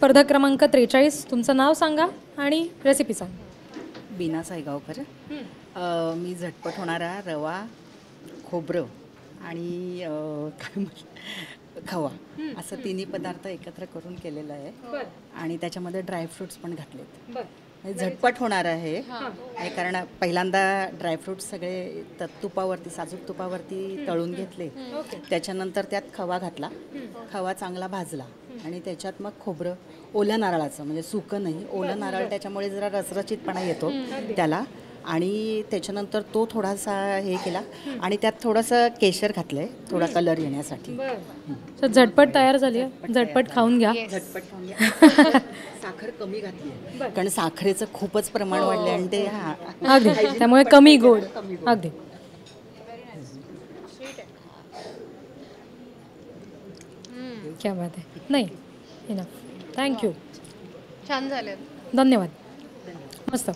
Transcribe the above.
स्पर्धक क्रमांक 43, तुमचं नाव सांगा आणि रेसिपी सांगा. बीना सायगावकर. मी झटपट होणारा रवा, खोबरं आणि काय खवा असं तिन्ही पदार्थ एकत्र करून केलेलं आहे आणि त्याच्यामध्ये ड्रायफ्रूट्स पण घातलेत. झटपट होणार आहे आणि कारण पहिल्यांदा ड्रायफ्रूट्स सगळे तुपावरती, साजूक तुपावरती तळून घेतले. त्याच्यानंतर त्यात खवा घातला, खवा चांगला भाजला आणि त्याच्यात मग खोबरं, ओल्या नारळाचं, म्हणजे सुकं नाही, ओलं नारळ, त्याच्यामुळे जरा रसरशीतपणा येतो त्याला. आणि त्याच्यानंतर तो थोडासा हे केला आणि त्यात थोडंसं केशर घातलं आहे, थोडा कलर येण्यासाठी. तर झटपट तयार झाली आहे, झटपट खाऊन घ्या. झटपट खाऊन घ्या. साखर कमी घातली आहे कारण साखरेचं खूपच प्रमाण वाढलं आणि ते अगदी, त्यामुळे कमी गोड. अगदी. क्या बात आहे. नाही, इनफ. थँक्यू. छान झाले. धन्यवाद. मस्त.